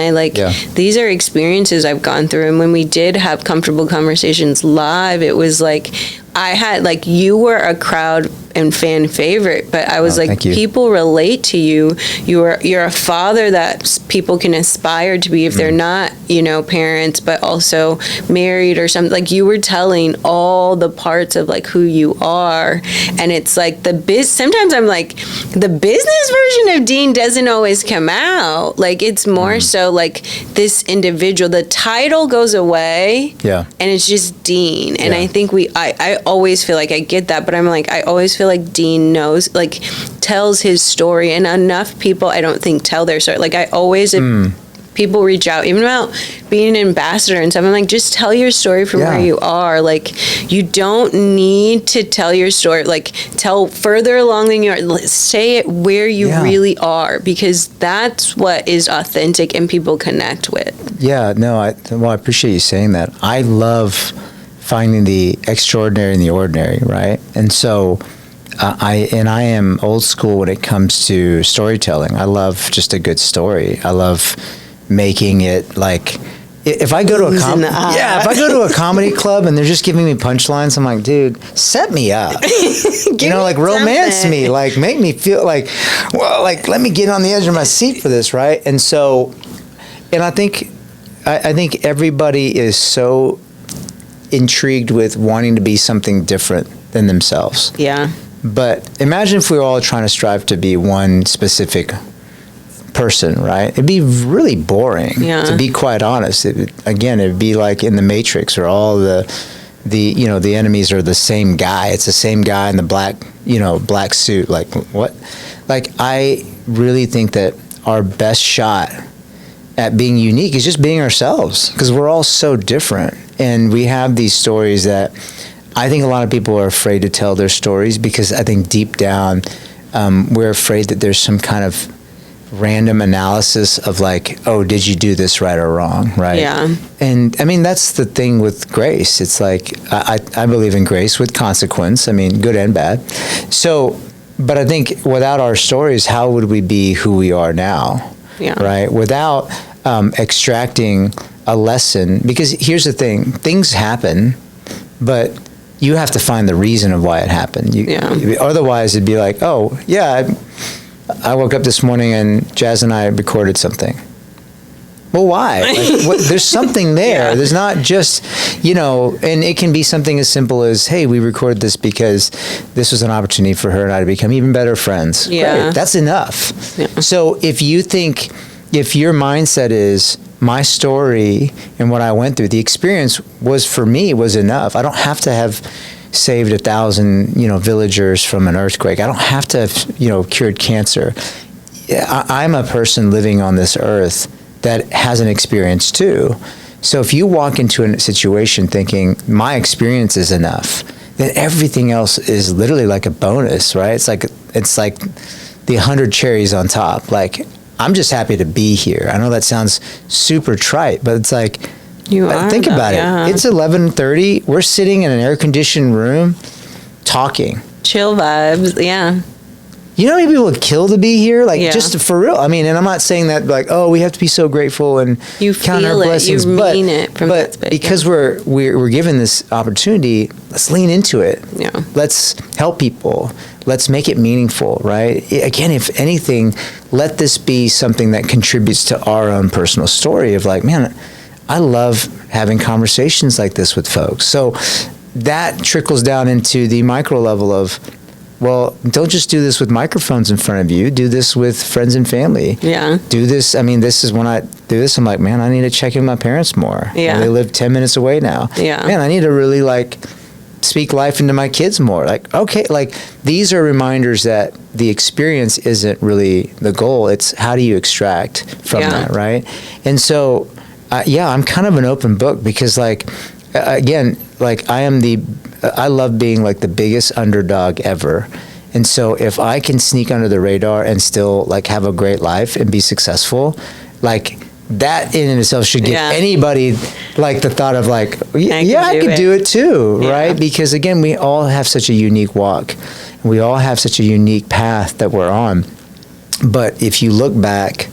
these are experiences I've gone through. And when we did have comfortable conversations live, it was I had you were a crowd and fan favorite, but I was people relate to you. You're a father that people can aspire to be if they're not, parents, but also married or something. You were telling all the parts of who you are, and it's sometimes I'm the business version of Dean doesn't always come out. It's more so this individual. The title goes away, and it's just Dean. And I think I always feel I get that, but I'm I always feel Dean knows, tells his story, and enough people I don't think tell their story. I always, people reach out, even about being an ambassador and stuff, I'm just tell your story from where you are. You don't need to tell your story, tell further along than you are. Say it where you really are, because that's what is authentic and people connect with. Yeah, no, I appreciate you saying that. I love finding the extraordinary in the ordinary, right? And so I am old school when it comes to storytelling. I love just a good story. I love making it if I go to if I go to a comedy club and they're just giving me punchlines, I'm dude, set me up. Romance me, make me feel let me get on the edge of my seat for this, right? And so, and I think everybody is so intrigued with wanting to be something different than themselves. Yeah. But imagine if we were all trying to strive to be one specific person, right? It'd be really boring, to be quite honest. It'd be like in the Matrix, where all the enemies are the same guy. It's the same guy in the black suit. What? I really think that our best shot at being unique is just being ourselves, because we're all so different. And we have these stories that I think a lot of people are afraid to tell their stories, because I think deep down we're afraid that there's some kind of random analysis of oh, did you do this right or wrong, right? Yeah. And I mean, that's the thing with grace. It's I believe in grace with consequence. I mean, good and bad. So, but I think without our stories, how would we be who we are now? Yeah. Right? Without extracting a lesson, because here's the thing, things happen, but you have to find the reason of why it happened. Otherwise, it'd be oh, yeah, I woke up this morning and Jazz and I recorded something. Well, why? There's something there. There's not just, and it can be something as simple as, hey, we recorded this because this was an opportunity for her and I to become even better friends. Yeah. Great. That's enough. Yeah. So if your mindset is, my story and what I went through, the experience for me was enough. I don't have to have saved 1,000, villagers from an earthquake. I don't have to have, cured cancer. I'm a person living on this earth that has an experience too. So if you walk into a situation thinking my experience is enough, then everything else is literally like a bonus, right? It's like the 100 cherries on top. I'm just happy to be here. I know that sounds super trite, but it's like, think about it. It's 11:30. We're sitting in an air-conditioned room talking. Chill vibes, yeah. You know how many people would kill to be here? Like, just for real. I mean, and I'm not saying that like, oh, we have to be so grateful and you count our feel blessings. You mean it from that space. But because we're given this opportunity, let's lean into it. Yeah. Let's help people. Let's make it meaningful, right? Again, if anything, let this be something that contributes to our own personal story of like, man, I love having conversations like this with folks. So that trickles down into the micro level of, well, don't just do this with microphones in front of you. Do this with friends and family. Yeah. Do this. I mean, this is when I do this, I'm like, man, I need to check in with my parents more. Yeah. They live 10 minutes away now. Yeah. Man, I need to really like speak life into my kids more. Like, okay, like these are reminders that the experience isn't really the goal. It's how do you extract from that, right? And so, I'm kind of an open book because like, again, like I love being like the biggest underdog ever. And so if I can sneak under the radar and still like have a great life and be successful, like that in and itself should give anybody like the thought of like, I could do it too, right? Because again, we all have such a unique walk. We all have such a unique path that we're on. But if you look back,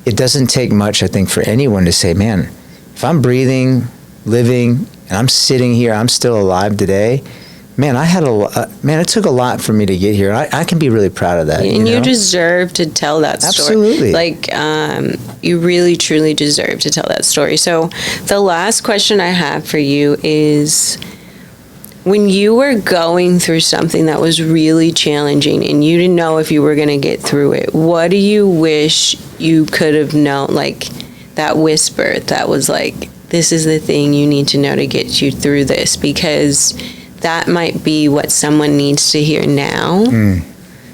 it doesn't take much, I think, for anyone to say, man, if I'm breathing, living, and I'm sitting here, I'm still alive today. Man, it took a lot for me to get here. I can be really proud of that. And you deserve to tell that story. Absolutely. Like, you really, truly deserve to tell that story. So the last question I have for you is, when you were going through something that was really challenging and you didn't know if you were going to get through it, what do you wish you could have known? Like, that whisper that was like, this is the thing you need to know to get you through this, because that might be what someone needs to hear now.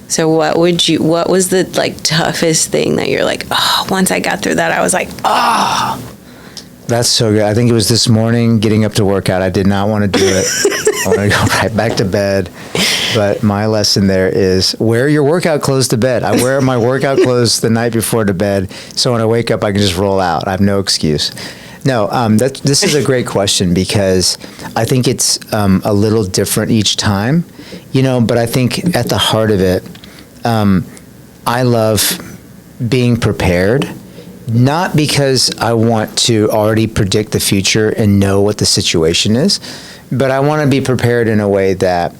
So what was the like toughest thing that you're like, oh, once I got through that, I was like, oh. That's so good. I think it was this morning getting up to work out. I did not want to do it. I want to go right back to bed. But my lesson there is wear your workout clothes to bed. I wear my workout clothes the night before to bed. So when I wake up, I can just roll out. I have no excuse. No, this is a great question because I think it's a little different each time, but I think at the heart of it, I love being prepared, not because I want to already predict the future and know what the situation is, but I want to be prepared in a way that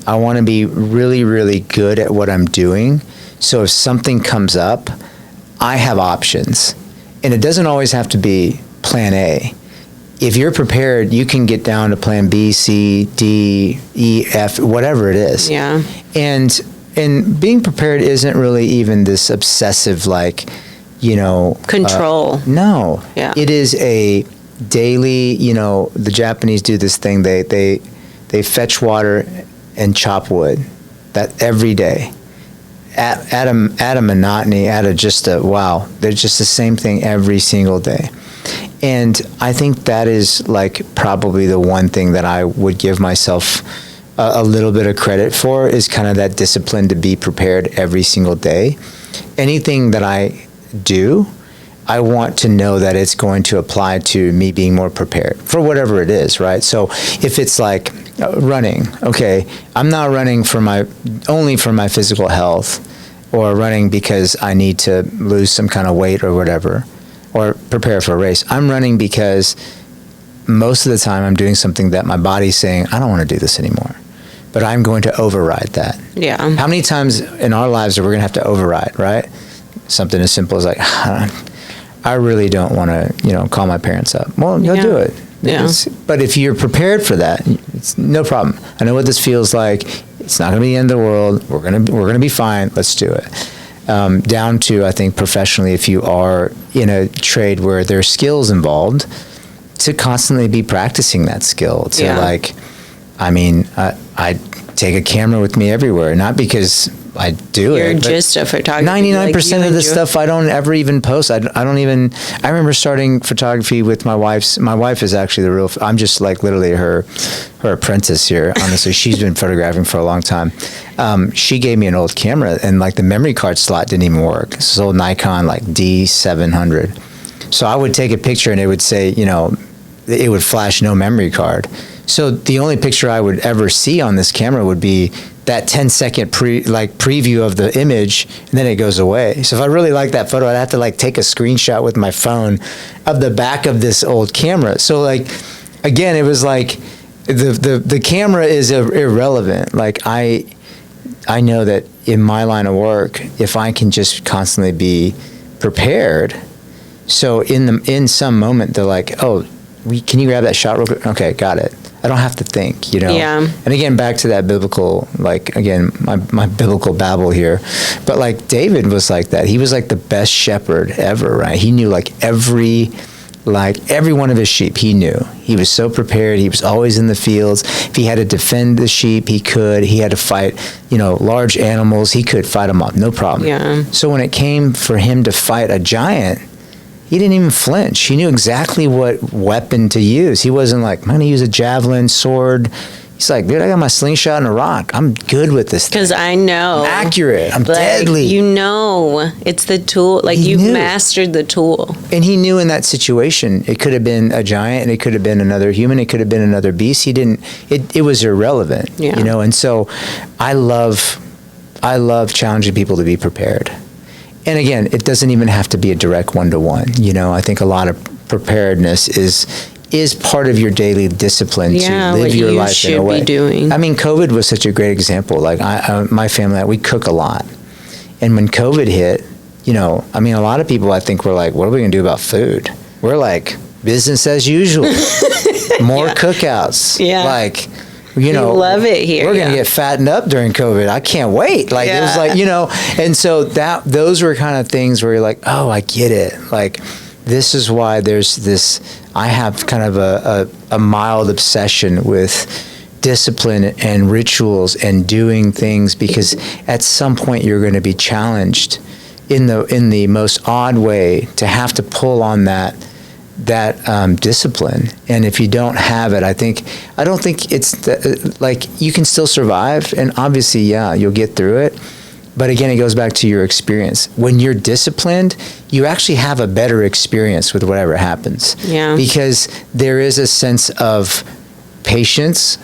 I want to be really, really good at what I'm doing. So if something comes up, I have options. And it doesn't always have to be plan A. If you're prepared, you can get down to plan B, C, D, E, F, whatever it is. Yeah. And being prepared isn't really even this obsessive, like, control. No. Yeah. It is a daily, the Japanese do this thing. They fetch water and chop wood. That every day. At a monotony, they're just the same thing every single day. And I think that is like probably the one thing that I would give myself a little bit of credit for is kind of that discipline to be prepared every single day. Anything that I do, I want to know that it's going to apply to me being more prepared for whatever it is, right? So if it's like running, okay, I'm not running only for my physical health or running because I need to lose some kind of weight or whatever, or prepare for a race. I'm running because most of the time I'm doing something that my body's saying, I don't want to do this anymore. But I'm going to override that. Yeah. How many times in our lives are we going to have to override, right? Something as simple as like, I really don't want to, call my parents up. Well, go do it. Yeah. But if you're prepared for that, it's no problem. I know what this feels like. It's not going to be the end of the world. We're gonna be fine. Let's do it. Down to, I think, professionally, if you are in a trade where there's skills involved, to constantly be practicing that skill. To I take a camera with me everywhere, not because I do You're it. just a photographer. 99% of the stuff I don't ever even post. I don't even. I remember starting photography with my wife's. My wife is actually the real. I'm just like literally her apprentice here. Honestly, she's been photographing for a long time. She gave me an old camera, and like the memory card slot didn't even work. This old Nikon like D700. So I would take a picture, and it would say, it would flash no memory card. So the only picture I would ever see on this camera would be that 10-second preview of the image, and then it goes away. So if I really like that photo, I'd have to like take a screenshot with my phone of the back of this old camera. So like, again, it was like the camera is irrelevant. Like I know that in my line of work, if I can just constantly be prepared, so in some moment they're like, oh, can you grab that shot real quick? Okay, got it. I don't have to think, Yeah. And again, back to that biblical, like, again, my biblical babble here. But like David was like that. He was like the best shepherd ever, right? He knew like every one of his sheep, he knew. He was so prepared. He was always in the fields. If he had to defend the sheep, he could. He had to fight, large animals. He could fight them off, no problem. Yeah. So when it came for him to fight a giant, he didn't even flinch. He knew exactly what weapon to use. He wasn't like, I'm going to use a javelin, sword. He's like, dude, I got my slingshot and a rock. I'm good with this thing. Because I know. I'm accurate. I'm deadly. It's the tool. Like, you've mastered the tool. And he knew in that situation, it could have been a giant, and it could have been another human, it could have been another beast. He didn't, it was irrelevant, And so I love challenging people to be prepared. And again, it doesn't even have to be a direct one-to-one. I think a lot of preparedness is part of your daily discipline to live your life in a way. Be doing. I mean, COVID was such a great example. Like my family, we cook a lot, and when COVID hit, a lot of people I think were like, "What are we gonna do about food?" We're like, business as usual, more cookouts. Yeah, like. We love it here. We're going to get fattened up during COVID. I can't wait. Like, it was like, and so those were kind of things where you're like, oh, I get it. Like, this is why there's this, I have kind of a mild obsession with discipline and rituals and doing things, because at some point you're going to be challenged in the most odd way to have to pull on that discipline. And if you don't have it, I don't think it's like you can still survive, and obviously, you'll get through it. But again, it goes back to your experience. When you're disciplined, you actually have a better experience with whatever happens. Yeah. Because there is a sense of patience,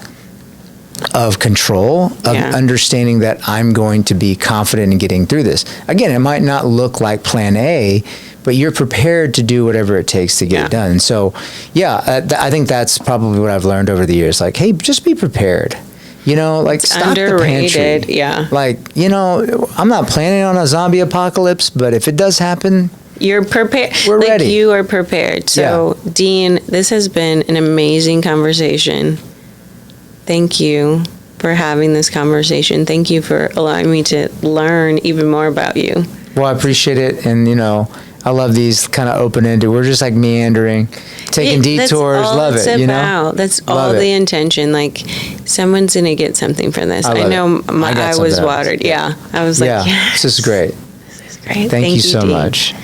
of control, of understanding that I'm going to be confident in getting through this. Again, it might not look like plan A, but you're prepared to do whatever it takes to get it done. So, I think that's probably what I've learned over the years. Like, hey, just be prepared. Like, it's stop underrated, the pantry. yeah. Like, I'm not planning on a zombie apocalypse, but if it does happen, you're prepared. We're ready. You are prepared. So, Dean, this has been an amazing conversation. Thank you for having this conversation. Thank you for allowing me to learn even more about you. Well, I appreciate it. And, I love these kind of open-ended. We're just like meandering, taking detours. Love it, That's all the intention. Like, someone's going to get something from this. I know my eye was watered. Yeah. I was like, this is great. This is great. Thank you so Dean. much.